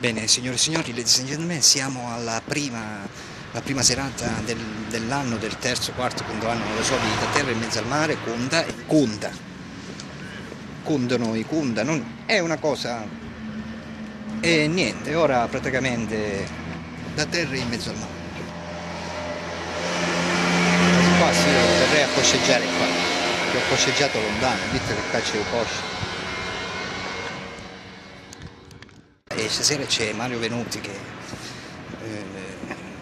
Bene, signore e signori, ladies and gentlemen, siamo alla la prima serata dell'anno, del terzo, quarto, quinto anno, non lo so, di Da Terra in Mezzo al Mare, Cunda, è una cosa, e niente, ora praticamente Da Terra in Mezzo al Mare. Qua sì, verrei a posteggiare qua, che ho posteggiato lontano, dite che caccia di posce. E stasera c'è Mario Venuti che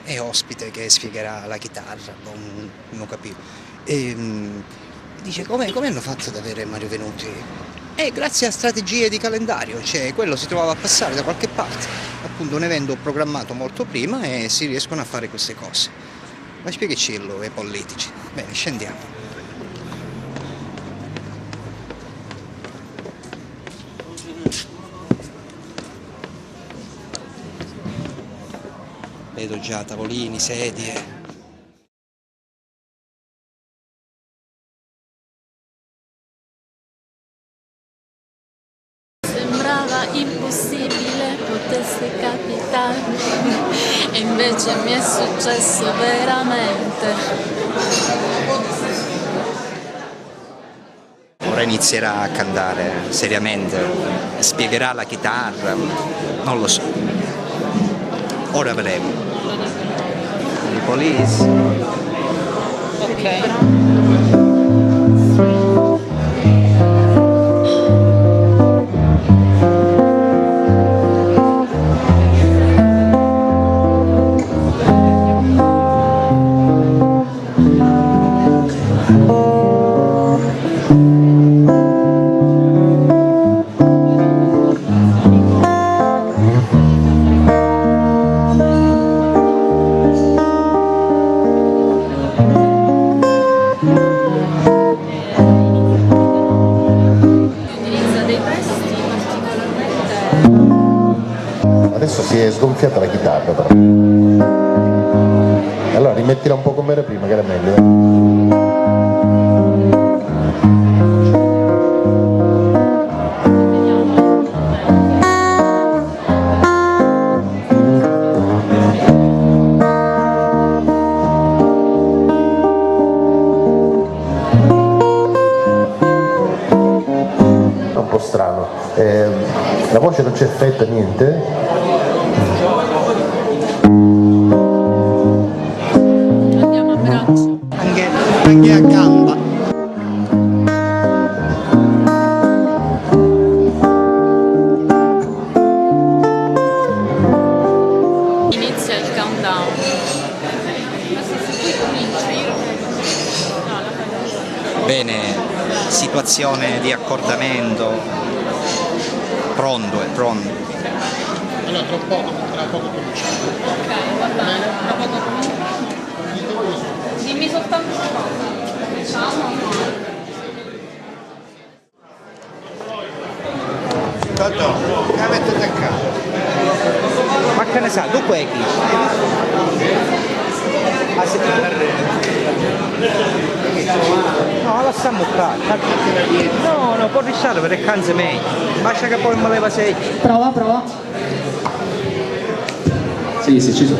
è ospite, che spiegherà la chitarra, non capivo. E dice come hanno fatto ad avere Mario Venuti? Grazie a strategie di calendario, cioè quello si trovava a passare da qualche parte, appunto un evento programmato molto prima e si riescono a fare queste cose. Ma spiegacelo ai politici. Bene, scendiamo. Vedo già tavolini, sedie. Sembrava impossibile potesse capitare e invece mi è successo veramente. Ora inizierà a cantare seriamente, spiegherà la chitarra, non lo so. Ora vedremo. The Police. Ok. Adesso si è sgonfiata la chitarra però. Allora rimettila un po' come era prima, che era meglio. È un po' strano. La voce non c'è effetto, niente? Andiamo a braccio. Anche a gamba. Inizia il countdown. Ma se qui cominci io no, la fai. Bene, situazione di accordamento. Pronto. Allora tra poco cominciamo. Ok, va bene. Tra poco cominciamo. Dimmi soltanto una cosa. Diciamo. Totò, che mettete a casa? Ma che ne sa, tu qui? No, lasciamo qua. No, può restare perché canza meglio. Lascia che poi me leva sei. Prova. Sì, ci sono.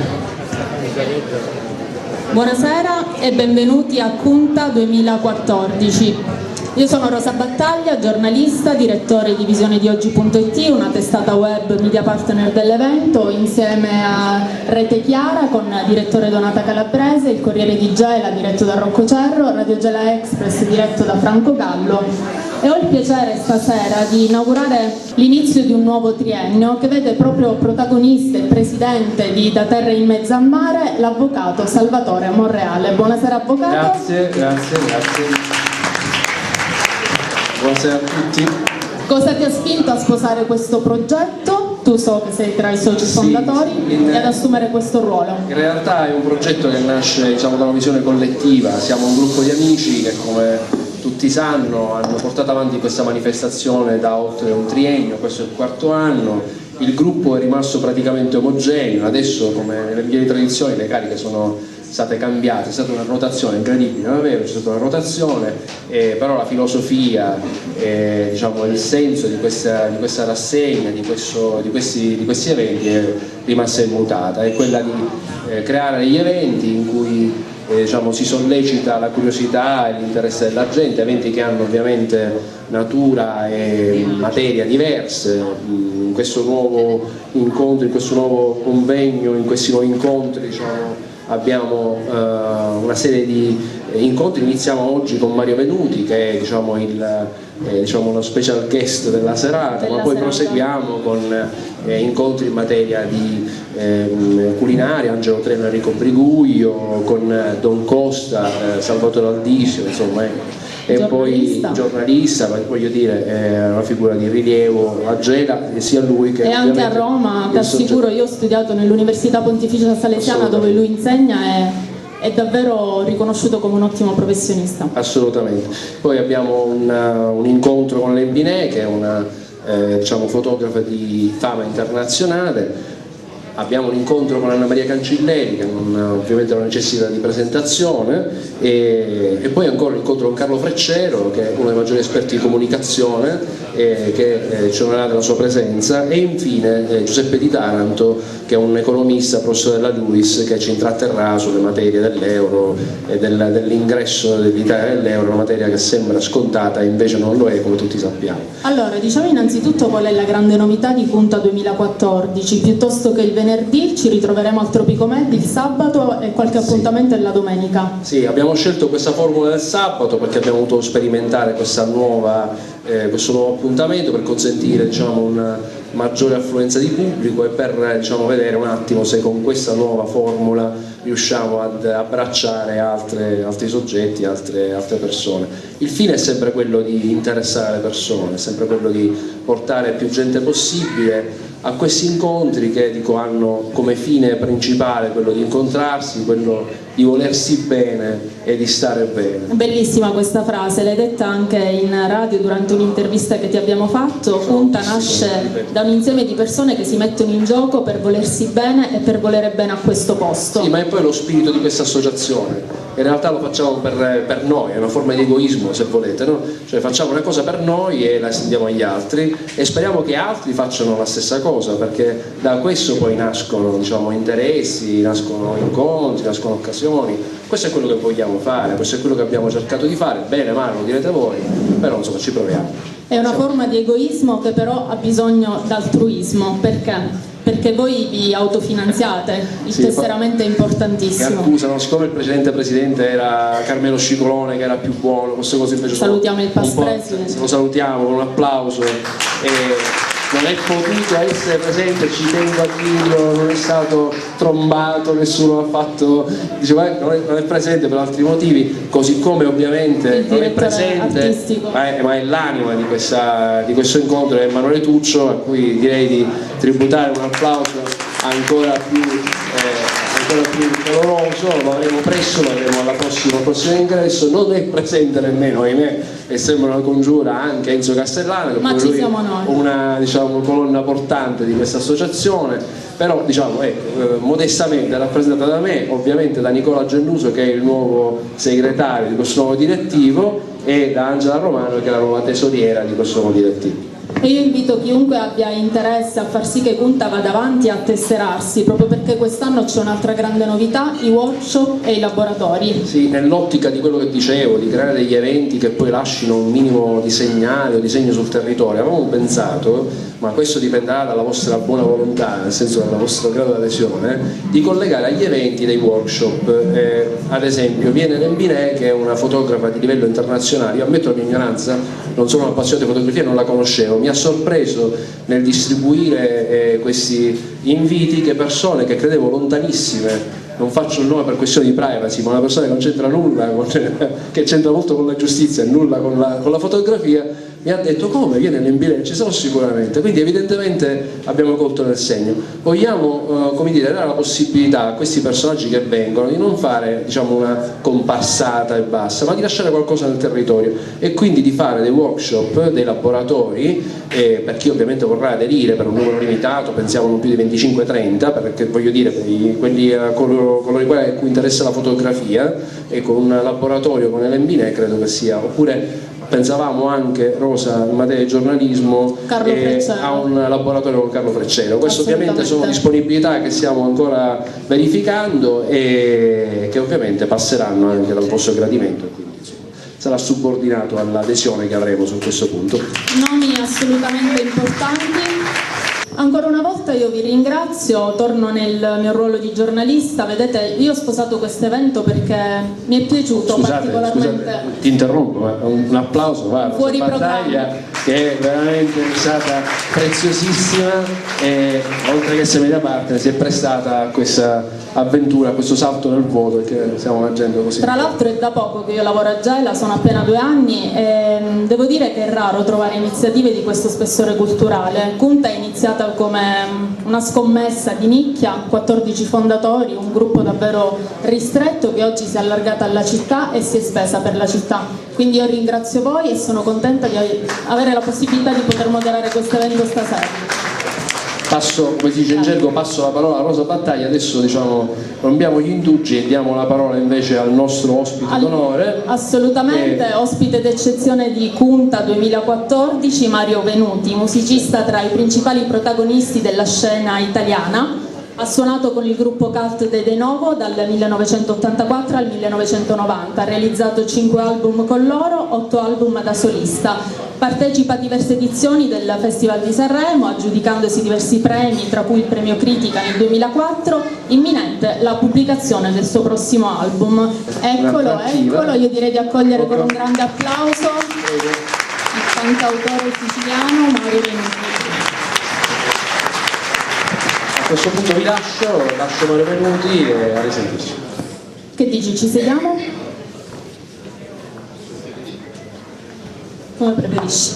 Buonasera e benvenuti a Cunta 2014. Io sono Rosa Battaglia, giornalista, direttore di visione-di-oggi.it, una testata web media partner dell'evento, insieme a Rete Chiara con direttore Donata Calabrese, il Corriere di Gela diretto da Rocco Cerro, Radio Gela Express diretto da Franco Gallo. E ho il piacere stasera di inaugurare l'inizio di un nuovo triennio che vede proprio protagonista e presidente di Da Terra in Mezzo al Mare l'avvocato Salvatore Monreale. Buonasera avvocato. Grazie. Buonasera a tutti. Cosa ti ha spinto a sposare questo progetto? Tu so che sei tra i soci fondatori e ad assumere questo ruolo. In realtà è un progetto che nasce da una visione collettiva, siamo un gruppo di amici che come tutti sanno hanno portato avanti questa manifestazione da oltre un triennio, questo è il quarto anno, il gruppo è rimasto praticamente omogeneo, adesso come nelle migliori tradizioni le cariche sono state cambiate, è stata una rotazione incredibile, non è vero, c'è stata una rotazione, però la filosofia, diciamo, il senso di questa rassegna, di questi eventi è rimasta immutata, è quella di creare degli eventi in cui diciamo, si sollecita la curiosità e l'interesse della gente, eventi che hanno ovviamente natura e materia diverse. In questo nuovo incontro, in questo nuovo convegno, in questi nuovi incontri, diciamo, abbiamo una serie di incontri. Iniziamo oggi con Mario Venuti, che è, diciamo, uno special guest della serata, ma poi proseguiamo con incontri in materia di culinaria, Angelo Treno e Enrico Briguglio, con Don Costa, Salvatore Aldisio, insomma, e poi giornalista, voglio dire, è una figura di rilievo, a Gela, sia lui che... E anche a Roma, ti assicuro, io ho studiato nell'Università Pontificia Salesiana dove lui insegna e è davvero riconosciuto come un ottimo professionista. Assolutamente. Poi abbiamo un incontro con Lembinè, che è una diciamo, fotografa di fama internazionale. Abbiamo un incontro con Anna Maria Cancilleri, che ovviamente non necessita di presentazione, e poi ancora un incontro con Carlo Freccero, che è uno dei maggiori esperti di comunicazione, che ci onorerà della sua presenza, e infine Giuseppe Di Taranto, che è un economista, professore della LUISS, che ci intratterrà sulle materie dell'euro e dell'ingresso dell'Italia nell'euro, una materia che sembra scontata e invece non lo è, come tutti sappiamo. Allora, diciamo innanzitutto qual è la grande novità di Punta 2014, piuttosto che il venerdì ci ritroveremo al Tropico Med il sabato e qualche appuntamento la domenica. Sì, abbiamo scelto questa formula del sabato perché abbiamo voluto sperimentare questo nuovo appuntamento per consentire, diciamo, una maggiore affluenza di pubblico e per, diciamo, vedere un attimo se con questa nuova formula riusciamo ad abbracciare altri soggetti, altre persone. Il fine è sempre quello di interessare le persone, è sempre quello di portare più gente possibile a questi incontri che, dico, hanno come fine principale quello di incontrarsi, quello di volersi bene e di stare bene. Bellissima questa frase, l'hai detta anche in radio durante un'intervista che ti abbiamo fatto. Punta nasce da un insieme di persone che si mettono in gioco per volersi bene e per volere bene a questo posto. Sì, ma è poi lo spirito di questa associazione. In realtà lo facciamo per noi, è una forma di egoismo, se volete, no? Cioè facciamo una cosa per noi e la estendiamo agli altri e speriamo che altri facciano la stessa cosa, perché da questo poi nascono, diciamo, interessi, nascono incontri, nascono occasioni. Questo è quello che vogliamo fare, questo è quello che abbiamo cercato di fare, bene, male, lo direte voi, però insomma ci proviamo. È una forma di egoismo che però ha bisogno d'altruismo, perché? Perché voi vi autofinanziate, il tesseramento è importantissimo. Che accusano, siccome il precedente presidente era Carmelo Scicolone, che era più buono, queste cose invece salutiamo il past president. Lo salutiamo con un applauso. Non è potuto essere presente, ci tengo a dirlo, non è stato trombato, nessuno ha fatto, diceva, non è presente per altri motivi, così come ovviamente non è presente, ma è l'anima di questo incontro, è Emanuele Tuccio, a cui direi di tributare un applauso ancora più caloroso. Lo avremo presto, lo avremo al prossimo ingresso. Non è presente nemmeno, ahimè, e sembra una congiura, anche Enzo Castellano, che ma ci siamo noi, una, diciamo, colonna portante di questa associazione, però, diciamo, modestamente rappresentata da me, ovviamente da Nicola Gennuso, che è il nuovo segretario di questo nuovo direttivo, e da Angela Romano, che è la nuova tesoriera di questo nuovo direttivo. E io invito chiunque abbia interesse a far sì che Punta vada avanti a tesserarsi, proprio perché quest'anno c'è un'altra grande novità, i workshop e i laboratori. Sì, nell'ottica di quello che dicevo, di creare degli eventi che poi lasciano un minimo di segnale o di segno sul territorio, avevamo pensato, ma questo dipenderà dalla vostra buona volontà, nel senso dal vostro grado di adesione, di collegare agli eventi dei workshop. Ad esempio viene Lembinè, che è una fotografa di livello internazionale. Io ammetto la mia ignoranza, non sono un appassionato di fotografia, non la conoscevo, mi ha sorpreso nel distribuire questi inviti che persone che credevo lontanissime, non faccio il nome per questioni di privacy, ma una persona che non c'entra nulla, che c'entra molto con la giustizia e nulla con la fotografia, mi ha detto: come viene l'Embilè? Ci sono sicuramente. Quindi evidentemente abbiamo colto nel segno. Vogliamo come dire, dare la possibilità a questi personaggi che vengono di non fare, diciamo, una comparsata e basta, ma di lasciare qualcosa nel territorio, e quindi di fare dei workshop, dei laboratori, per chi ovviamente vorrà aderire per un numero limitato, pensiamo non più di 25-30, perché voglio dire, per quelli a coloro i quali a cui interessa la fotografia, e con un laboratorio con l'Embinè credo che sia, oppure pensavamo anche, Rosa, in materia di giornalismo, a un laboratorio con Carlo Freccero. Questo ovviamente sono disponibilità che stiamo ancora verificando e che ovviamente passeranno anche dal vostro gradimento, quindi sarà subordinato all'adesione che avremo su questo punto. Nomi assolutamente importanti. Ancora una volta io vi ringrazio, torno nel mio ruolo di giornalista. Vedete, io ho sposato questo evento perché mi è piaciuto particolarmente. Scusate, ti interrompo, ma un applauso va fuori battaglia, che è veramente stata preziosissima, e oltre che essere media partner si è prestata a questa avventura, a questo salto nel vuoto, perché stiamo agendo così. Tra l'altro è da poco che io lavoro a Gela, sono appena 2 anni, e devo dire che è raro trovare iniziative di questo spessore culturale. Cunta è iniziata come una scommessa di nicchia, 14 fondatori, un gruppo davvero ristretto che oggi si è allargata alla città e si è spesa per la città. Quindi io ringrazio voi e sono contenta di avere la possibilità di poter moderare questo evento stasera. Passo, come si dice in gergo, passo la parola a Rosa Battaglia. Adesso, diciamo, rompiamo gli indugi e diamo la parola invece al nostro ospite d'onore. Assolutamente, ospite d'eccezione di Cunta 2014, Mario Venuti, musicista tra i principali protagonisti della scena italiana. Ha suonato con il gruppo cult dei De Novo dal 1984 al 1990, ha realizzato 5 album con loro, 8 album da solista. Partecipa a diverse edizioni del Festival di Sanremo, aggiudicandosi diversi premi, tra cui il premio Critica nel 2004, imminente la pubblicazione del suo prossimo album. Eccolo, io direi di accogliere con un grande applauso il cantautore siciliano Mario Venuti. A questo punto vi lascio Mario Venuti e a risentirci. Che dici, ci sediamo? Come preferisci.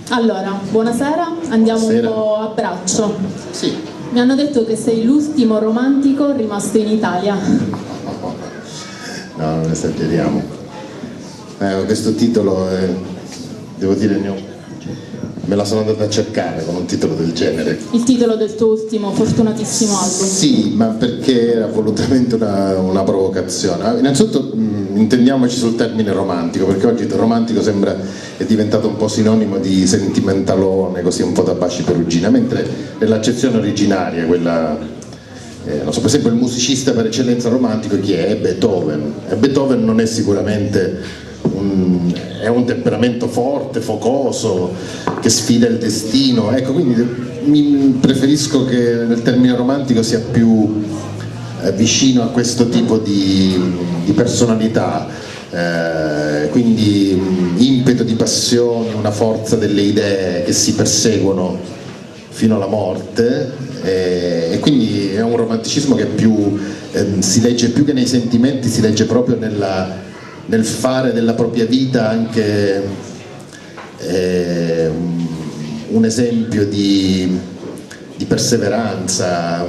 Allora, buonasera, andiamo un po' a braccio. Sì. Mi hanno detto che sei l'ultimo romantico rimasto in Italia. No, non esageriamo. Questo titolo, devo dire, me la sono andata a cercare con un titolo del genere. Il titolo del tuo ultimo fortunatissimo album. Sì, ma perché era volutamente una provocazione. Innanzitutto intendiamoci sul termine romantico, perché oggi il romantico è diventato un po' sinonimo di sentimentalone, così un po' da baci perugina, mentre nell'accezione originaria, quella, non so, per esempio il musicista per eccellenza romantico chi è? È Beethoven. E Beethoven non è sicuramente è un temperamento forte, focoso, che sfida il destino, ecco, quindi preferisco che nel termine romantico sia più vicino a questo tipo di personalità, quindi impeto di passione, una forza delle idee che si perseguono fino alla morte, e quindi è un romanticismo che si legge più che nei sentimenti, si legge proprio nel fare della propria vita anche un esempio di perseveranza,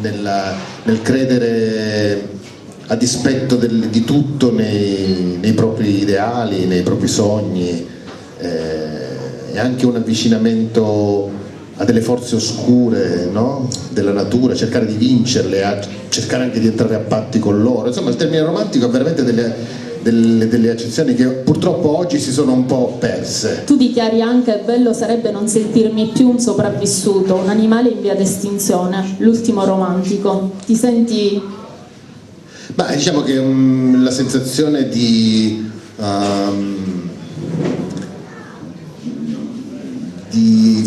nel credere a dispetto di tutto nei propri ideali, nei propri sogni, e anche un avvicinamento a delle forze oscure, no? Della natura, cercare di vincerle, cercare anche di entrare a patti con loro. Insomma, il termine romantico ha veramente delle accezioni che purtroppo oggi si sono un po' perse. Tu dichiari anche: bello sarebbe non sentirmi più un sopravvissuto, un animale in via d'estinzione, l'ultimo romantico. Ti senti? Ma diciamo che la sensazione di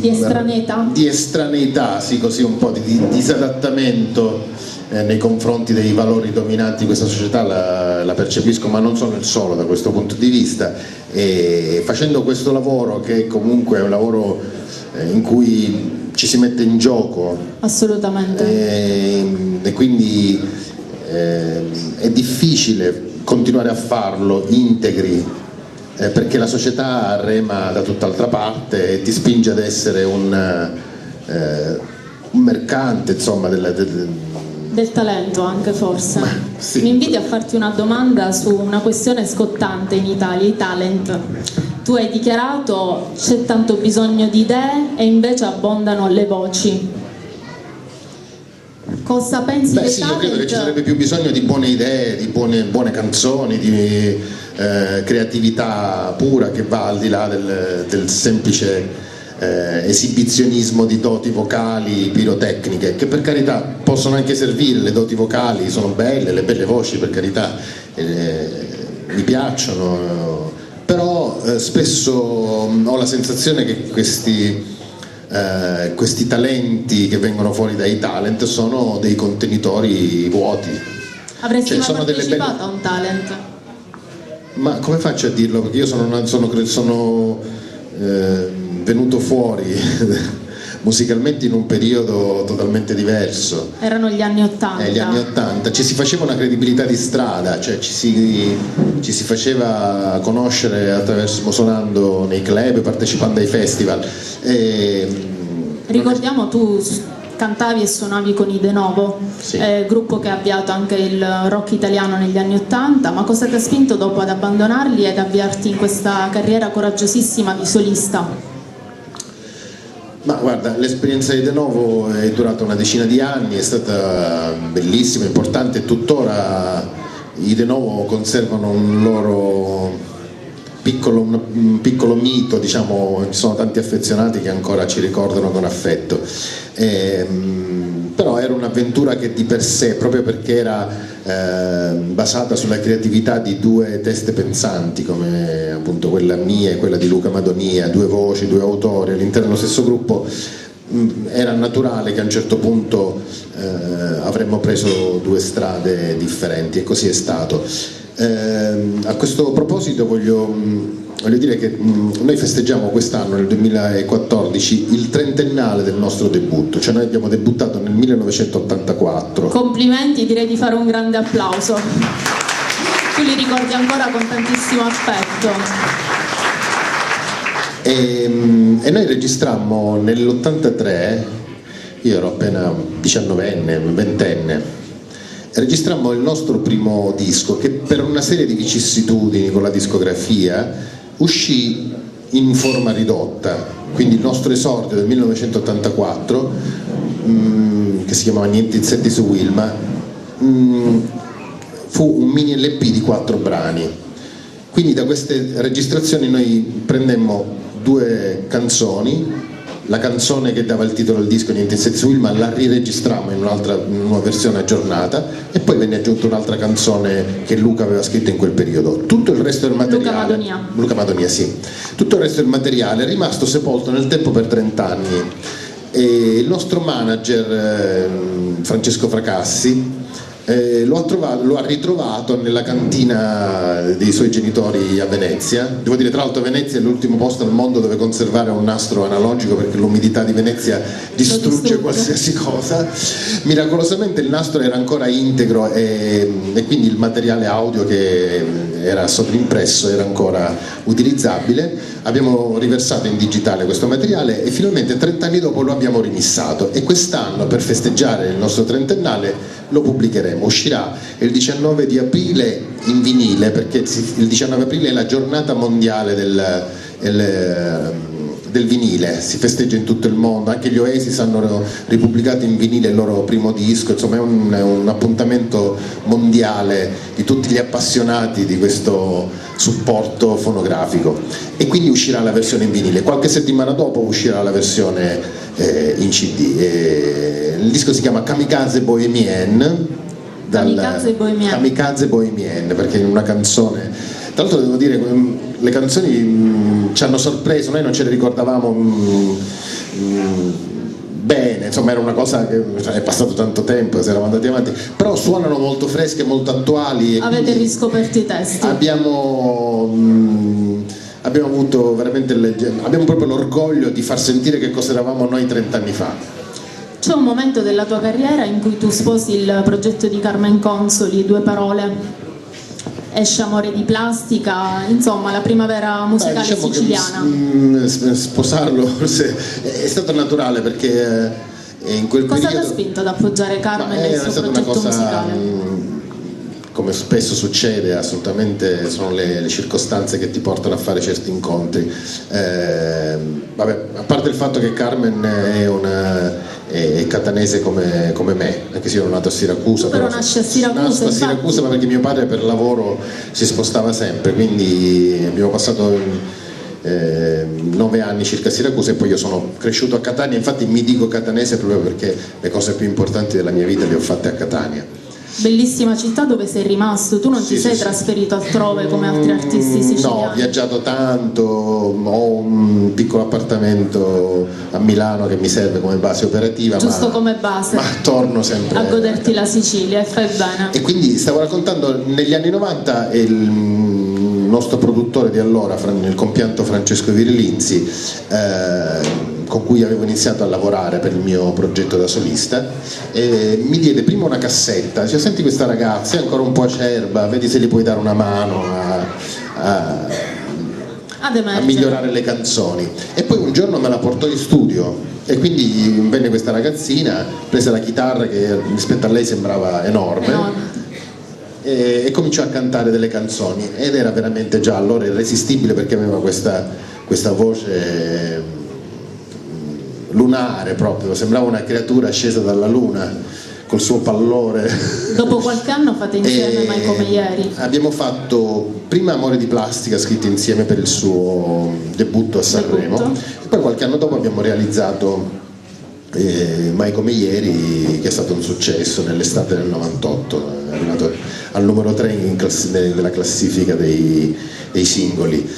estraneità? Di estraneità, sì, così un po' di disadattamento nei confronti dei valori dominanti di questa società la percepisco, ma non sono il solo da questo punto di vista, e facendo questo lavoro, che comunque è un lavoro in cui ci si mette in gioco poco. Assolutamente. E quindi è difficile continuare a farlo integri, perché la società rema da tutt'altra parte e ti spinge ad essere un mercante, insomma, del talento anche, forse. Sì. Mi inviti a farti una domanda su una questione scottante in Italia, i talent. Tu hai dichiarato c'è tanto bisogno di idee e invece abbondano le voci. Cosa pensi dei Sì, io talent? credo che ci sarebbe più bisogno di buone idee, di buone canzoni, di creatività pura che va al di là del semplice esibizionismo di doti vocali pirotecniche, che per carità possono anche servire, le doti vocali sono belle, le belle voci per carità mi piacciono, però spesso ho la sensazione che questi talenti che vengono fuori dai talent sono dei contenitori vuoti. Avresti mai sono delle partecipato a un talent? Ma come faccio a dirlo? Perché io sono venuto fuori musicalmente in un periodo totalmente diverso. Erano gli anni '80. Gli anni '80, ci si faceva una credibilità di strada, cioè ci si faceva conoscere suonando nei club, partecipando ai festival. Ricordiamo, tu cantavi e suonavi con i De Novo, Sì. Gruppo che ha avviato anche il rock italiano negli anni '80, ma cosa ti ha spinto dopo ad abbandonarli ed avviarti in questa carriera coraggiosissima di solista? Ma guarda, l'esperienza di De Novo è durata una decina di anni, è stata bellissima, importante, e tuttora i De Novo conservano un loro un piccolo mito, diciamo, ci sono tanti affezionati che ancora ci ricordano con affetto. Però era un'avventura che di per sé, proprio perché era basata sulla creatività di due teste pensanti, come appunto quella mia e quella di Luca Madonia, due voci, due autori all'interno dello stesso gruppo, era naturale che a un certo punto avremmo preso due strade differenti, e così è stato. A questo proposito voglio dire che noi festeggiamo quest'anno, nel 2014, il trentennale del nostro debutto, cioè noi abbiamo debuttato nel 1984. Complimenti, direi di fare un grande applauso. Tu li ricordi ancora con tantissimo affetto. E noi registrammo nell'83, io ero appena 19enne, 20enne, registrammo il nostro primo disco, che per una serie di vicissitudini con la discografia uscì in forma ridotta. Quindi il nostro esordio del 1984, che si chiamava Niente insetti su Wilma, fu un mini LP di 4 brani. Quindi da queste registrazioni noi prendemmo 2 canzoni, la canzone che dava il titolo al disco Niente insetti su Wilma la riregistrammo in una versione aggiornata, e poi venne aggiunta un'altra canzone che Luca aveva scritto in quel periodo. Tutto il resto del materiale, Luca Madonia, sì. Tutto il resto del materiale è rimasto sepolto nel tempo per 30 anni, e il nostro manager Francesco Fracassi lo ha ritrovato nella cantina dei suoi genitori a Venezia. Devo dire, tra l'altro, Venezia è l'ultimo posto al mondo dove conservare un nastro analogico, perché l'umidità di Venezia distrugge qualsiasi cosa. Miracolosamente il nastro era ancora integro, e quindi il materiale audio che era sovrimpresso era ancora utilizzabile. Abbiamo riversato in digitale questo materiale e finalmente 30 anni dopo lo abbiamo rimissato, e quest'anno, per festeggiare il nostro trentennale, lo pubblicheremo. Uscirà il 19 di aprile in vinile, perché il 19 aprile è la giornata mondiale del vinile, si festeggia in tutto il mondo, anche gli Oasis hanno ripubblicato in vinile il loro primo disco, insomma è un appuntamento mondiale di tutti gli appassionati di questo supporto fonografico, e quindi uscirà la versione in vinile. Qualche settimana dopo uscirà la versione in CD. Il disco si chiama Kamikaze Bohemienne, Kamikaze Bohemienne, perché in una canzone, tra l'altro devo dire, le canzoni ci hanno sorpreso, noi non ce le ricordavamo bene, insomma era una cosa che è passato tanto tempo, si eravamo andati avanti, però suonano molto fresche, molto attuali. Avete riscoperto i testi? Abbiamo avuto veramente, abbiamo proprio l'orgoglio di far sentire che cosa eravamo noi 30 anni fa. C'è un momento della tua carriera in cui tu sposi il progetto di Carmen Consoli, Due parole, esce Amore di plastica, insomma la primavera musicale diciamo siciliana. Che, sposarlo forse è stato naturale, perché in quel Cosa periodo... ti ha spinto ad appoggiare Carmen nel è suo stata una progetto cosa, musicale? come spesso succede, assolutamente sono le circostanze che ti portano a fare certi incontri. Vabbè, a parte il fatto che Carmen è catanese come me, anche se io sono nato a Siracusa. Però nasce a Siracusa, nasco a Siracusa, ma perché mio padre per lavoro si spostava sempre, quindi abbiamo passato 9 anni circa a Siracusa, e poi io sono cresciuto a Catania. Infatti mi dico catanese proprio perché le cose più importanti della mia vita le ho fatte a Catania. Bellissima città dove sei rimasto, tu non ti sei trasferito altrove come altri artisti siciliani? No, ho viaggiato tanto, ho un piccolo appartamento a Milano che mi serve come base operativa, giusto come base, ma torno sempre a goderti la Sicilia, e fai bene. E quindi stavo raccontando, negli anni 90 il nostro produttore di allora, il compianto Francesco Virlinzi, con cui avevo iniziato a lavorare per il mio progetto da solista, mi diede prima una cassetta, diceva: senti questa ragazza, è ancora un po' acerba, vedi se gli puoi dare una mano a migliorare le canzoni. E poi un giorno me la portò in studio, e quindi venne questa ragazzina, prese la chitarra che rispetto a lei sembrava enorme. E cominciò a cantare delle canzoni, ed era veramente già allora irresistibile, perché aveva questa voce lunare proprio, sembrava una creatura scesa dalla luna col suo pallore. Dopo qualche anno fate insieme Mai come ieri. Abbiamo fatto prima Amore di plastica, scritto insieme per il suo debutto a Sanremo, e poi qualche anno dopo abbiamo realizzato Mai come ieri, che è stato un successo nell'estate del 98, è arrivato al numero 3 nella classifica dei singoli,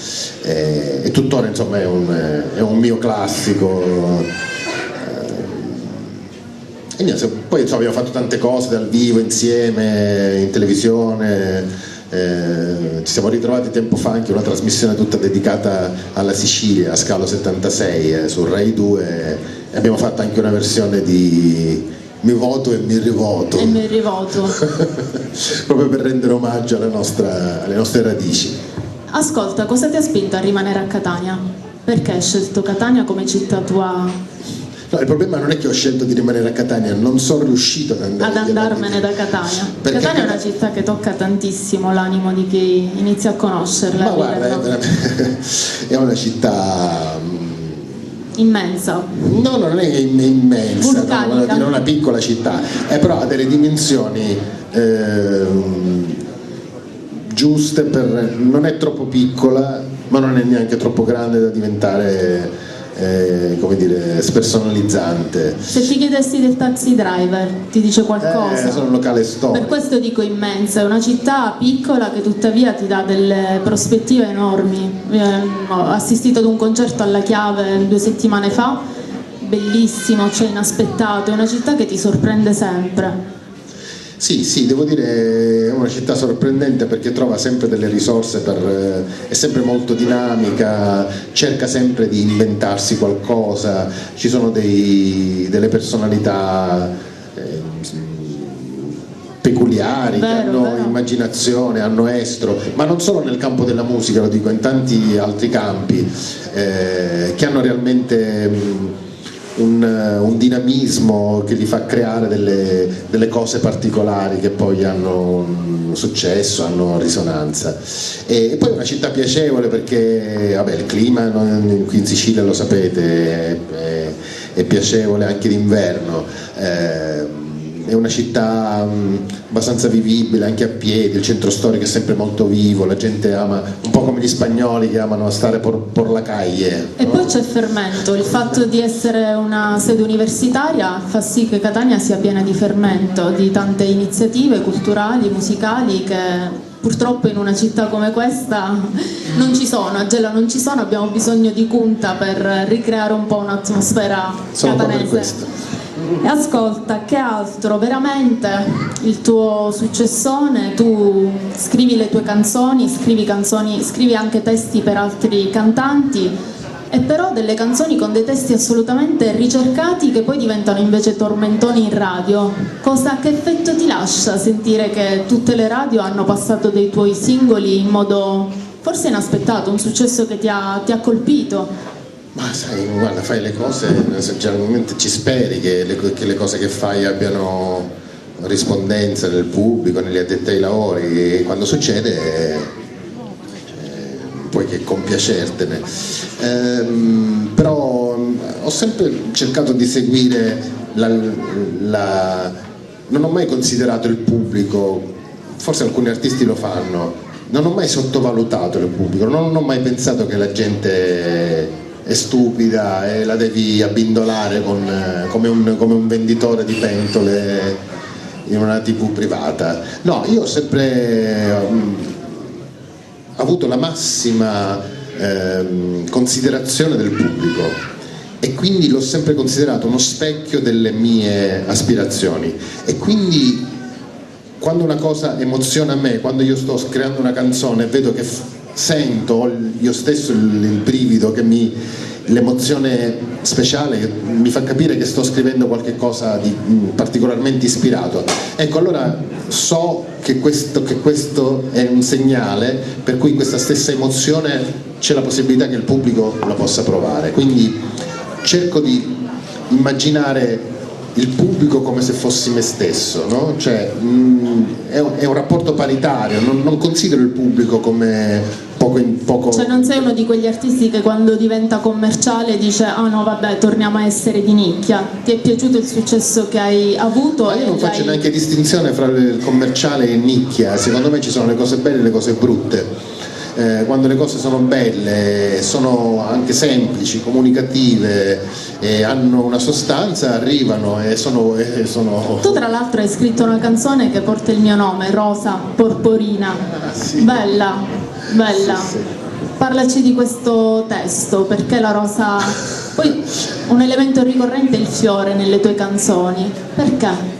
e tuttora insomma è un mio classico. E niente, poi insomma, abbiamo fatto tante cose dal vivo insieme, in televisione, ci siamo ritrovati tempo fa anche una trasmissione tutta dedicata alla Sicilia, a Scalo 76, su Rai 2, e abbiamo fatto anche una versione di Mi voto e mi rivoto. E mi rivoto. Proprio per rendere omaggio alle nostre radici. Ascolta, cosa ti ha spinto a rimanere a Catania? Perché hai scelto Catania come città tua? No, il problema non è che ho scelto di rimanere a Catania, non sono riuscito ad andarmene da Catania. Perché Catania è una città che tocca tantissimo l'animo di chi inizia a conoscerla. Ma guarda, è una città immensa. No, non è immensa, vulcanica. Non è una piccola città, però ha delle dimensioni giuste, non è troppo piccola, ma non è neanche troppo grande da diventare come dire, spersonalizzante. Se ti chiedessi del taxi driver, ti dice qualcosa? Sono un locale storico. Per questo dico immensa, è una città piccola che tuttavia ti dà delle prospettive enormi. Ho assistito ad un concerto alla Chiave 2 settimane fa, bellissimo, cioè inaspettato, è una città che ti sorprende sempre. Sì, devo dire è una città sorprendente, perché trova sempre delle risorse, è sempre molto dinamica, cerca sempre di inventarsi qualcosa, ci sono delle personalità peculiari, che hanno immaginazione, hanno estro, ma non solo nel campo della musica, lo dico in tanti altri campi, che hanno realmente un dinamismo che gli fa creare delle cose particolari che poi hanno un successo, hanno risonanza. E poi è una città piacevole, perché vabbè, il clima qui in Sicilia, lo sapete, è piacevole anche d'inverno. È una città abbastanza vivibile anche a piedi, il centro storico è sempre molto vivo, la gente ama, un po' come gli spagnoli che amano stare por la calle. E poi c'è fermento, il fatto di essere una sede universitaria fa sì che Catania sia piena di fermento, di tante iniziative culturali, musicali, che purtroppo in una città come questa non ci sono. A Gela non ci sono, abbiamo bisogno di Cunta per ricreare un po' un'atmosfera catanese. E ascolta, che altro, veramente il tuo successone, tu scrivi le tue canzoni, scrivi anche testi per altri cantanti, e però delle canzoni con dei testi assolutamente ricercati che poi diventano invece tormentoni in radio. Che effetto ti lascia sentire che tutte le radio hanno passato dei tuoi singoli in modo forse inaspettato, un successo che ti ha colpito? Ma sai, guarda, fai le cose, generalmente ci speri che le cose che fai abbiano rispondenza nel pubblico, negli addetti ai lavori, e quando succede puoi che compiacertene. Però ho sempre cercato di seguire non ho mai considerato il pubblico, forse alcuni artisti lo fanno, non ho mai sottovalutato il pubblico, non ho mai pensato che la gente è stupida e la devi abbindolare come un venditore di pentole in una TV privata. No, io ho sempre avuto la massima considerazione del pubblico e quindi l'ho sempre considerato uno specchio delle mie aspirazioni, e quindi quando una cosa emoziona me, quando io sto creando una canzone e vedo che sento io stesso il brivido, l'emozione speciale che mi fa capire che sto scrivendo qualche cosa di particolarmente ispirato, ecco, allora so che questo è un segnale per cui questa stessa emozione c'è la possibilità che il pubblico la possa provare, quindi cerco di immaginare il pubblico come se fossi me stesso, no? Cioè, è un rapporto paritario, non considero il pubblico come poco. Cioè non sei uno di quegli artisti che quando diventa commerciale dice ah no vabbè torniamo a essere di nicchia. Ti è piaciuto il successo che hai avuto? Ma io non faccio neanche distinzione fra il commerciale e nicchia, secondo me ci sono le cose belle e le cose brutte. Quando le cose sono belle, sono anche semplici, comunicative e hanno una sostanza, arrivano e sono... Tu tra l'altro hai scritto una canzone che porta il mio nome, Rosa Porporina. Sì. Bella. Sì. Parlaci di questo testo, perché la rosa... Poi un elemento ricorrente è il fiore nelle tue canzoni, perché?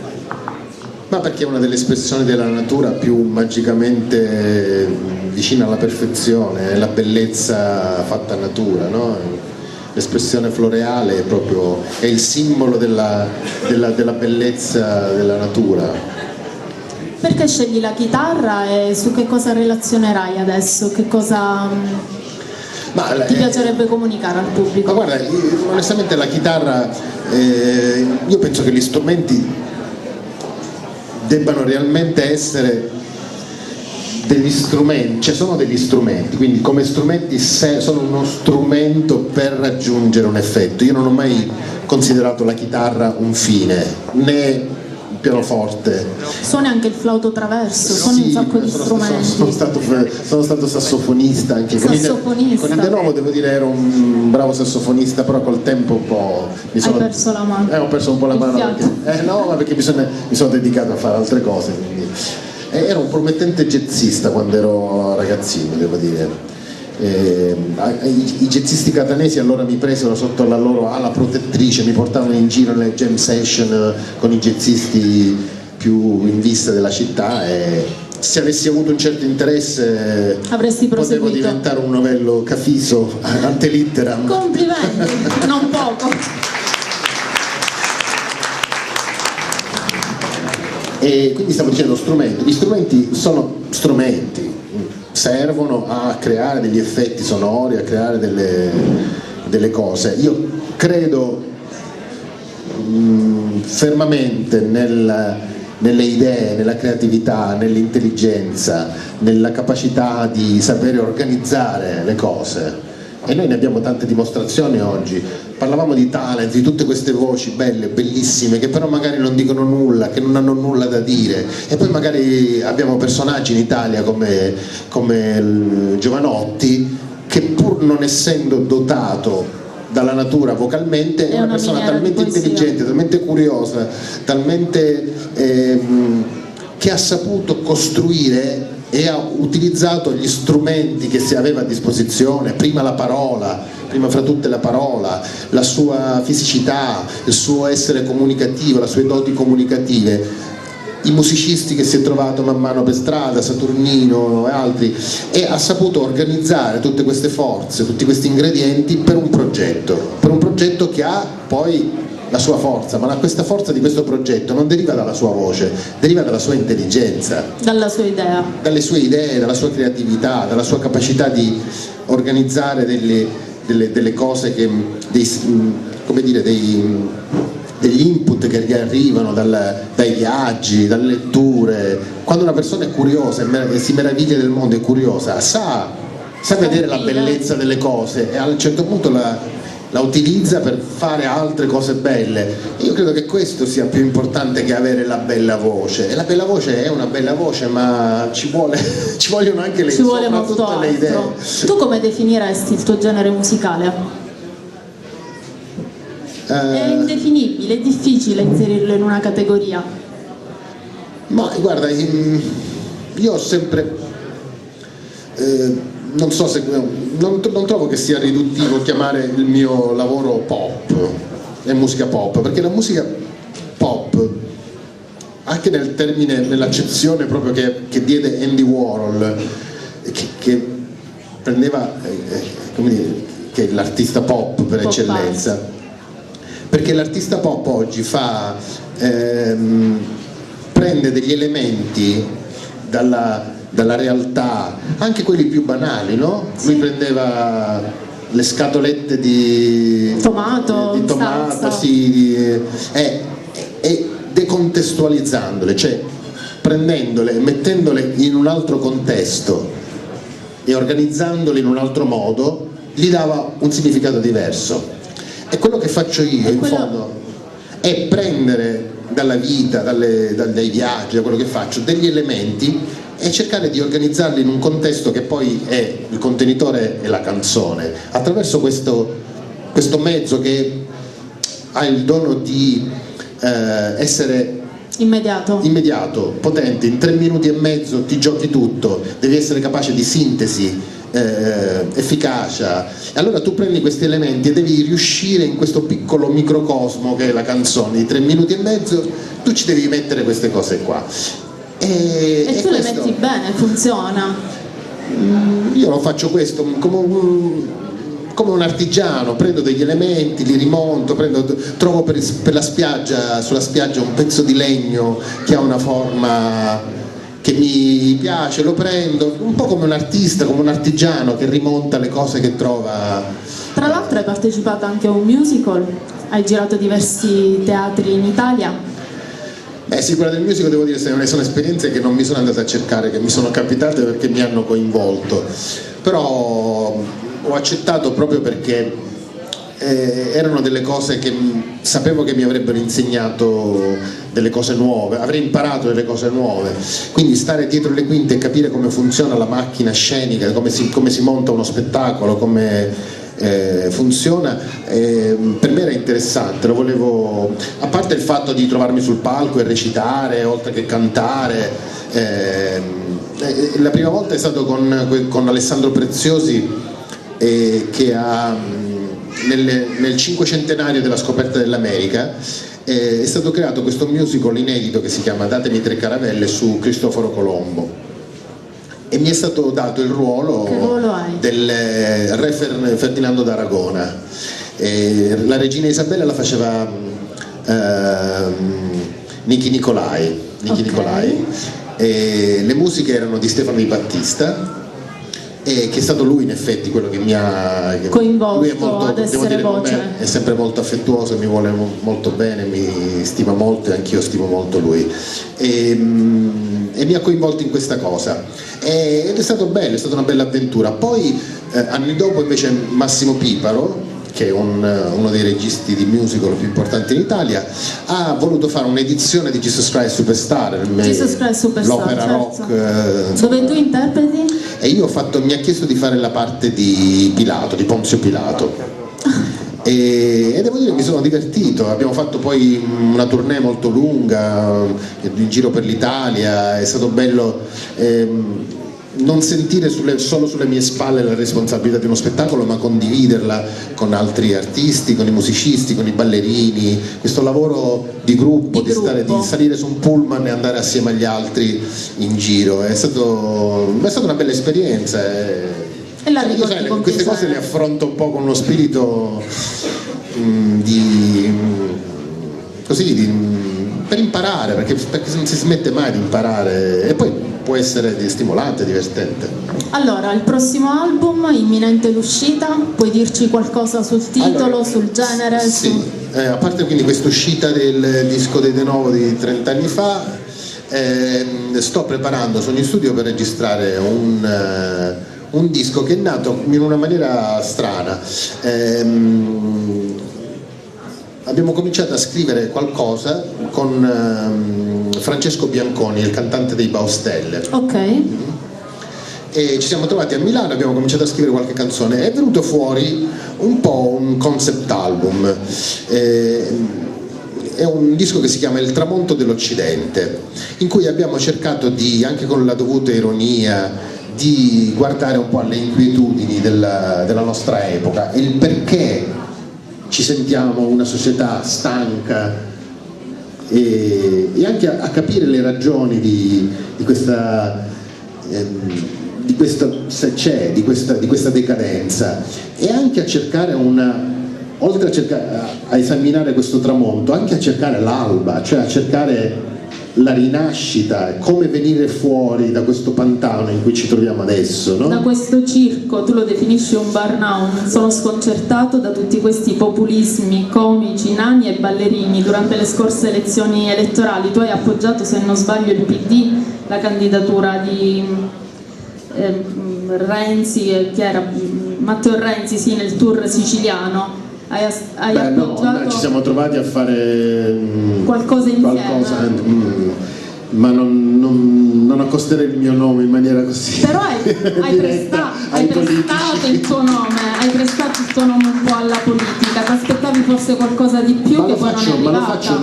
Ma perché è una delle espressioni della natura più magicamente vicina alla perfezione, è la bellezza fatta natura, no? L'espressione floreale è il simbolo della bellezza della natura. Perché scegli la chitarra e su che cosa relazionerai adesso? Che cosa ti piacerebbe comunicare al pubblico? Ma guarda, onestamente la chitarra, io penso che gli strumenti debbano realmente essere degli strumenti, cioè sono degli strumenti, quindi come strumenti sono uno strumento per raggiungere un effetto. Io non ho mai considerato la chitarra un fine, né il pianoforte. Suoni anche il flauto traverso, suoni un sacco di strumenti. Sono stato sassofonista anche. Con il De Novo devo dire ero un bravo sassofonista, però col tempo un po' Hai perso la mano. Ho perso un po' la mano perché mi sono dedicato a fare altre cose, quindi. Ero un promettente jazzista quando ero ragazzino, devo dire. I jazzisti catanesi allora mi presero sotto la loro ala protettrice, mi portavano in giro nelle jam session con i jazzisti più in vista della città, e se avessi avuto un certo interesse avresti proseguito. Potevo diventare un novello Cafiso ante litteram. Complimenti, non poco. E quindi stavo dicendo strumenti, gli strumenti sono strumenti, servono a creare degli effetti sonori, a creare delle cose. Io credo fermamente nelle idee, nella creatività, nell'intelligenza, nella capacità di sapere organizzare le cose. E noi ne abbiamo tante dimostrazioni oggi. Parlavamo di talent, di tutte queste voci belle, bellissime, che però magari non dicono nulla, che non hanno nulla da dire. E poi magari abbiamo personaggi in Italia come Giovanotti, che pur non essendo dotato dalla natura vocalmente è una persona talmente intelligente, talmente curiosa, talmente che ha saputo costruire e ha utilizzato gli strumenti che si aveva a disposizione, prima la parola, prima fra tutte la parola, la sua fisicità, il suo essere comunicativo, le sue doti comunicative, i musicisti che si è trovato man mano per strada, Saturnino e altri, e ha saputo organizzare tutte queste forze, tutti questi ingredienti per un progetto che ha poi la sua forza, ma questa forza di questo progetto non deriva dalla sua voce, deriva dalla sua intelligenza, dalla sua idea, dalle sue idee, dalla sua creatività, dalla sua capacità di organizzare delle cose che, degli input che gli arrivano dai viaggi, dalle letture. Quando una persona è curiosa e si meraviglia del mondo, è curiosa, sa vedere la bellezza delle cose e a un certo punto la utilizza per fare altre cose belle. Io credo che questo sia più importante che avere la bella voce, e la bella voce è una bella voce, ma ci vogliono anche le, ci vuole molto altro. Le idee. Tu come definiresti il tuo genere musicale? È indefinibile, è difficile inserirlo in una categoria. Ma guarda, io ho sempre non so se non trovo che sia riduttivo chiamare il mio lavoro pop e musica pop, perché la musica pop, anche nel termine, nell'accezione proprio che diede Andy Warhol, che prendeva come dire, che è l'artista pop per eccellenza, perché l'artista pop oggi prende degli elementi dalla realtà, anche quelli più banali, no? Sì. Lui prendeva le scatolette di tomato, sì, e decontestualizzandole, cioè prendendole, mettendole in un altro contesto e organizzandole in un altro modo, gli dava un significato diverso. E quello che faccio io, in fondo, è prendere dalla vita, dai viaggi, da quello che faccio, degli elementi e cercare di organizzarli in un contesto che poi è il contenitore e la canzone, attraverso questo mezzo che ha il dono di essere immediato, potente. In 3 minuti e mezzo ti giochi tutto, devi essere capace di sintesi, efficacia, e allora tu prendi questi elementi e devi riuscire in questo piccolo microcosmo che è la canzone di 3 minuti e mezzo, tu ci devi mettere queste cose qua. E tu le metti bene, funziona. Io lo faccio questo come un artigiano, prendo degli elementi, li rimonto, trovo per la spiaggia, sulla spiaggia un pezzo di legno che ha una forma che mi piace, lo prendo, un po' come un artista, come un artigiano che rimonta le cose che trova. Tra l'altro hai partecipato anche a un musical, hai girato diversi teatri in Italia. Sì, quella del musical devo dire sono esperienze che non mi sono andate a cercare, che mi sono capitate perché mi hanno coinvolto, però ho accettato proprio perché erano delle cose che sapevo che mi avrebbero insegnato delle cose nuove, avrei imparato delle cose nuove, quindi stare dietro le quinte e capire come funziona la macchina scenica, come si monta uno spettacolo, come funziona, per me era interessante, lo volevo, a parte il fatto di trovarmi sul palco e recitare oltre che cantare. La prima volta è stato con Alessandro Preziosi, che ha nel 500° della scoperta dell'America è stato creato questo musical inedito che si chiama Datemi 3 caravelle su Cristoforo Colombo, e mi è stato dato il ruolo del re Ferdinando d'Aragona. La regina Isabella la faceva Nichi Nicolai, e le musiche erano di Stefano Di Battista, e che è stato lui in effetti quello che mi ha coinvolto. Lui è molto, ad essere dire, voce. È sempre molto affettuoso, mi vuole molto bene, mi stima molto e anch'io stimo molto lui, e mi ha coinvolto in questa cosa, ed è stato bello, è stata una bella avventura. Poi anni dopo invece Massimo Piparo, che è uno dei registi di musical più importanti in Italia, ha voluto fare un'edizione di Jesus Christ Superstar, l'opera certo. rock, dove tu interpreti? E io mi ha chiesto di fare la parte di Pilato, di Ponzio Pilato, e devo dire che mi sono divertito. Abbiamo fatto poi una tournée molto lunga in giro per l'Italia, è stato bello. non sentire solo sulle mie spalle la responsabilità di uno spettacolo, ma condividerla con altri artisti, con i musicisti, con i ballerini, questo lavoro di gruppo, di salire su un pullman e andare assieme agli altri in giro, è stata una bella esperienza. E la ricordi con queste cose le affronto un po' con uno spirito per imparare, perché non si smette mai di imparare, e poi può essere stimolante, divertente. Allora, il prossimo album, imminente l'uscita, puoi dirci qualcosa sul titolo, sul genere? Sì, a parte quindi questa uscita del disco dei De Novo di 30 anni fa, sto preparando, sono in studio per registrare un disco che è nato in una maniera strana. Abbiamo cominciato a scrivere qualcosa con Francesco Bianconi, il cantante dei Baustelle. Ok. E ci siamo trovati a Milano, abbiamo cominciato a scrivere qualche canzone, è venuto fuori un po' un concept album. È un disco che si chiama Il tramonto dell'Occidente, in cui abbiamo cercato anche con la dovuta ironia, di guardare un po' alle inquietudini della nostra epoca e il perché ci sentiamo una società stanca, e anche a capire le ragioni di questa se c'è, di questa decadenza, e anche a cercare oltre a esaminare questo tramonto, anche a cercare l'alba, cioè a cercare la rinascita, come venire fuori da questo pantano in cui ci troviamo adesso, no? Da questo circo, tu lo definisci un burnout. Sono sconcertato da tutti questi populismi comici, nani e ballerini. Durante le scorse elezioni elettorali tu hai appoggiato, se non sbaglio, il PD, la candidatura di Renzi, che era Matteo Renzi, sì, nel tour siciliano. Hai appoggiato... No, ci siamo trovati a fare qualcosa insieme, ma non accosterei il mio nome in maniera così. Però hai prestato il tuo nome, un po' alla politica. Ti aspettavi forse qualcosa di più, che poi non è arrivata?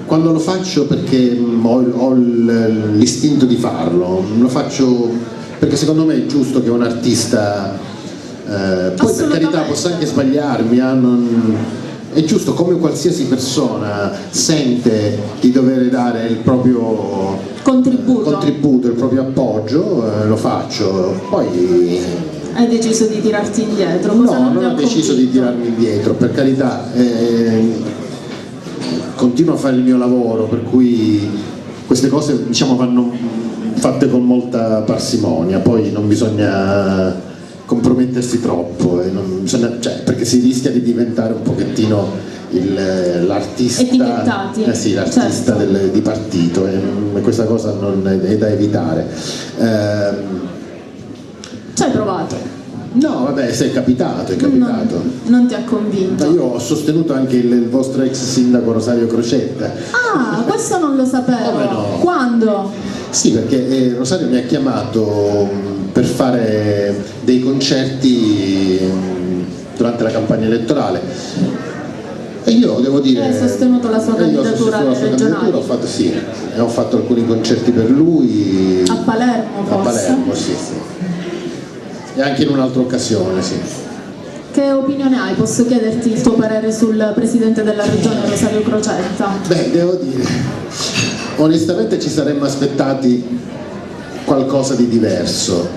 Quando lo faccio perché ho l'istinto di farlo, lo faccio perché secondo me è giusto che un artista, poi per carità posso anche sbagliarmi, è giusto, come qualsiasi persona sente di dover dare il proprio contributo, il proprio appoggio, lo faccio. Poi hai deciso di tirarti indietro? No, non ho deciso di tirarmi indietro, per carità, continuo a fare il mio lavoro, per cui queste cose vanno fatte con molta parsimonia, poi non bisogna compromettersi troppo, perché si rischia di diventare un pochettino l'artista, l'artista di partito, e questa cosa è da evitare. Ci hai provato? No, vabbè, se è capitato. Non ti ha convinto? Io ho sostenuto anche il vostro ex sindaco Rosario Crocetta. Ah, questo non lo sapevo. Come no? Quando? Sì, perché Rosario mi ha chiamato per fare dei concerti durante la campagna elettorale, e io devo dire, hai sostenuto la sua candidatura alle regionali? Ho fatto alcuni concerti per lui a Palermo, forse? A Palermo, sì. E anche in un'altra occasione, sì. Che opinione hai? Posso chiederti il tuo parere sul presidente della regione Rosario Crocetta? Beh, devo dire, onestamente ci saremmo aspettati qualcosa di diverso.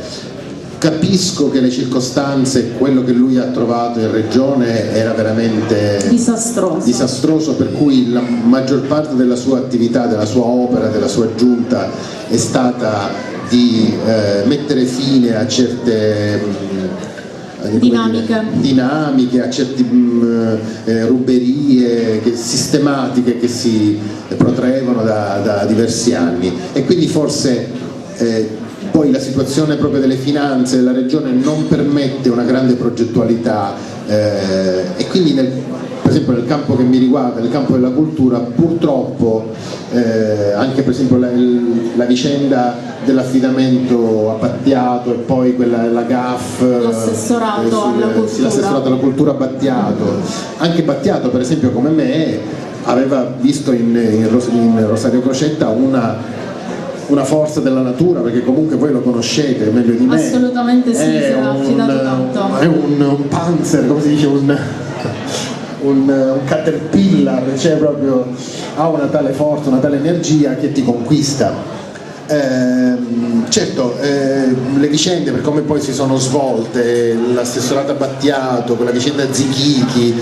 Capisco che le circostanze, quello che lui ha trovato in regione era veramente disastroso, per cui la maggior parte della sua attività, della sua opera, della sua giunta è stata di mettere fine a certe dinamiche, a certe ruberie sistematiche che si protraevano da diversi anni, e quindi forse poi la situazione proprio delle finanze della regione non permette una grande progettualità, e quindi per esempio nel campo che mi riguarda, nel campo della cultura, purtroppo anche per esempio la vicenda dell'affidamento a Battiato, e poi quella della GAF, l'assessorato alla cultura anche Battiato per esempio come me aveva visto in Rosario Crocetta una forza della natura, perché comunque voi lo conoscete meglio di me. Assolutamente sì, si è affidato tanto. È un panzer, come si dice, un caterpillar, cioè proprio ha una tale forza, una tale energia che ti conquista. Certo, le vicende per come poi si sono svolte, l'assessorato a Battiato, quella vicenda Zichichi,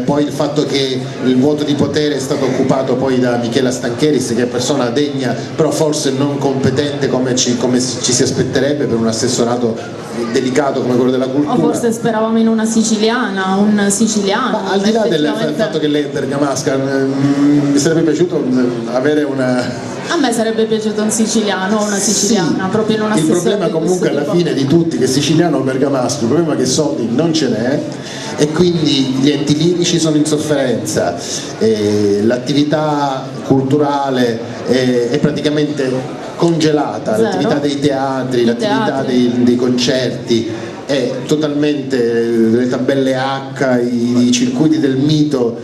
poi il fatto che il vuoto di potere è stato occupato poi da Michela Stancheris, che è persona degna però forse non competente come ci si aspetterebbe per un assessorato delicato come quello della cultura. O forse speravamo in una siciliana, un siciliano. Ma al di là del fatto che lei è bergamasca, mi sarebbe piaciuto avere una... A me sarebbe piaciuto un siciliano o una siciliana, sì, proprio in una il stessa. problema comunque alla fine di tutti, che siciliano o bergamasco, il problema è che soldi non ce n'è e quindi gli enti lirici sono in sofferenza, l'attività culturale è praticamente congelata, Zero. l'attività dei teatri, l'attività dei concerti è totalmente, le tabelle H, i circuiti del mito.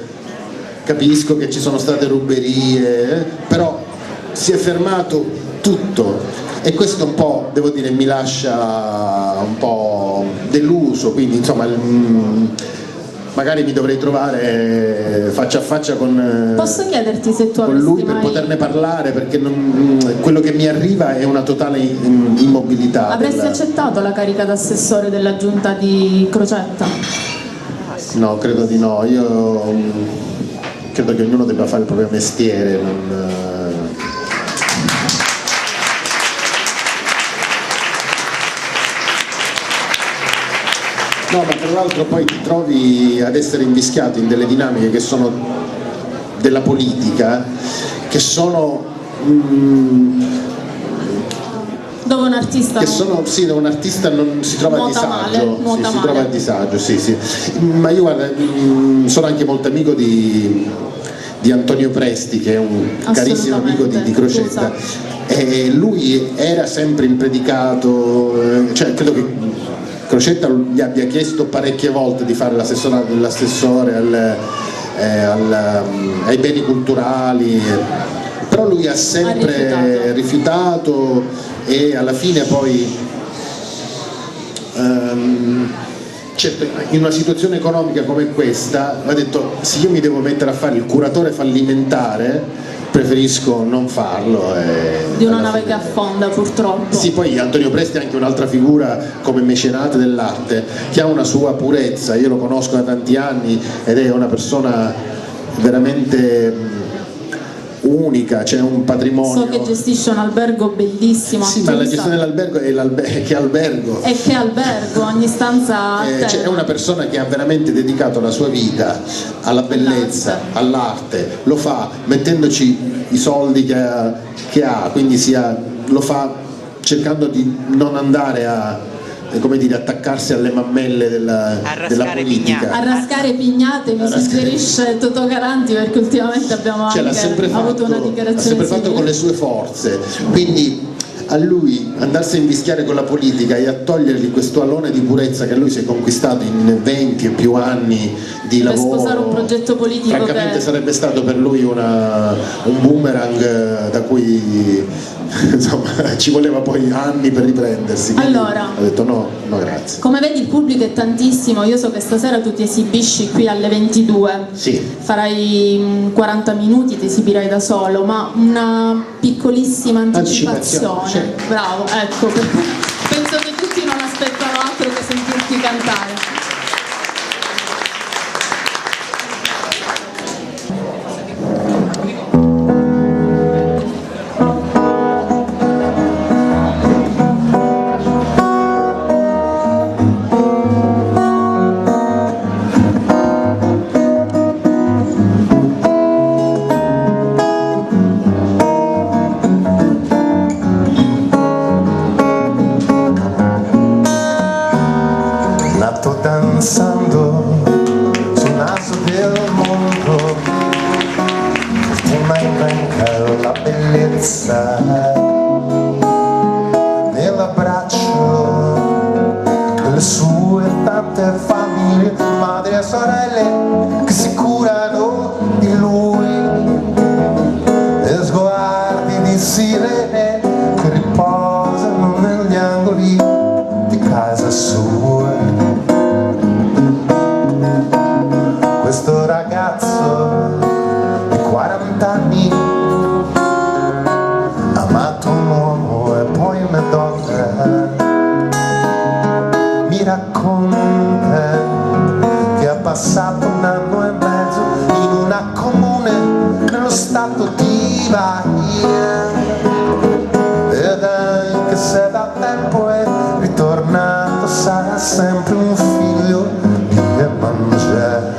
Capisco che ci sono state ruberie, però si è fermato tutto e questo un po', devo dire, mi lascia un po' deluso, quindi insomma magari mi dovrei trovare faccia a faccia con Posso chiederti se tu con avresti lui per mai... poterne parlare, perché quello che mi arriva è una totale immobilità. Avresti accettato la carica d'assessore della giunta di Crocetta? No, credo di no, io credo che ognuno debba fare il proprio mestiere, No, ma tra l'altro poi ti trovi ad essere invischiato in delle dinamiche che sono della politica, che sono Dove un artista... che sono, sì, un artista non si trova a disagio, si trova a disagio, sì, sì. Ma io guarda, sono anche molto amico di Antonio Presti, che è un carissimo amico di Crocetta, e lui era sempre impredicato, cioè credo che Crocetta gli abbia chiesto parecchie volte di fare l'assessore ai beni culturali, però lui ha sempre rifiutato e alla fine poi certo, in una situazione economica come questa ha detto: se io mi devo mettere a fare il curatore fallimentare preferisco non farlo. Di una nave che affonda, purtroppo. Sì, poi Antonio Presti è anche un'altra figura come mecenate dell'arte che ha una sua purezza, io lo conosco da tanti anni ed è una persona veramente unica, c'è un patrimonio. So che gestisce un albergo bellissimo. Sì, ma la gestione dell'albergo è che albergo. E che albergo, ogni stanza è una persona che ha veramente dedicato la sua vita alla bellezza, all'arte, lo fa mettendoci i soldi che ha, quindi lo fa cercando di non andare a, come dire, attaccarsi alle mammelle della politica. A rascare pignate, mi suggerisce Totò Garanti, perché ultimamente abbiamo anche avuto una dichiarazione. L'ha sempre fatto con le sue forze, quindi a lui andarsi a invischiare con la politica e a togliergli questo alone di purezza che lui si è conquistato in 20 e più anni di lavoro, per sposare un progetto politico, francamente sarebbe stato per lui un boomerang da cui insomma ci voleva poi anni per riprendersi. Allora, ho detto no grazie. Come vedi il pubblico è tantissimo, io so che stasera tu ti esibisci qui alle 22, sì. Farai 40 minuti, ti esibirai da solo, ma una piccolissima anticipazione. Sì. Bravo, ecco, penso che tutti non aspettano altro che sentirti cantare. Danzando sul naso del mondo, ma manca la bellezza nell'abbraccio delle sue tante famiglie, madri e sorelle che si curano di lui, e sguardi di sirene questo ragazzo di 40 anni ha amato un uomo e poi una donna. Mi racconta che ha passato un anno e mezzo in una comune nello stato di Bahia, ed anche se da tempo è ritornato sarà sempre un figlio di Iemanjá.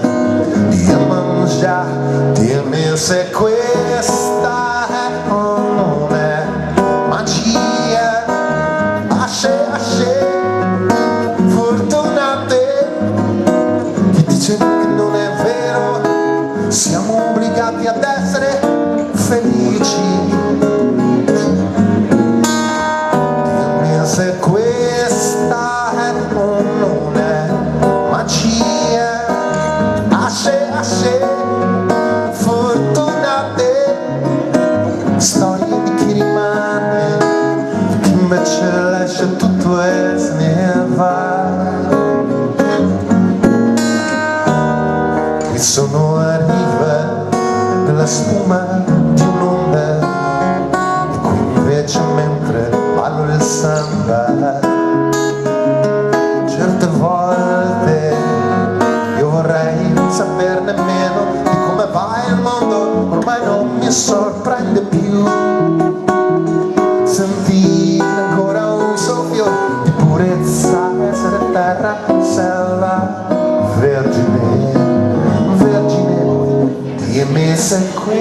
Dimmi se questa è o non è magia. Asce, fortunate. Chi dice che non è vero, siamo obbligati ad essere felici. Dimmi se questa è o non è magia. Asce, fortunate. Storie di chi rimane, di chi invece lascia tutto e se ne va. Qui sono a riva della spuma di un'onda, e qui invece mentre ballo il samba, certe volte io vorrei saperne meno di come va il mondo, ormai non mi sorprende più sentire ancora un soffio di purezza, essere terra, selva, vergine, dimmi se qui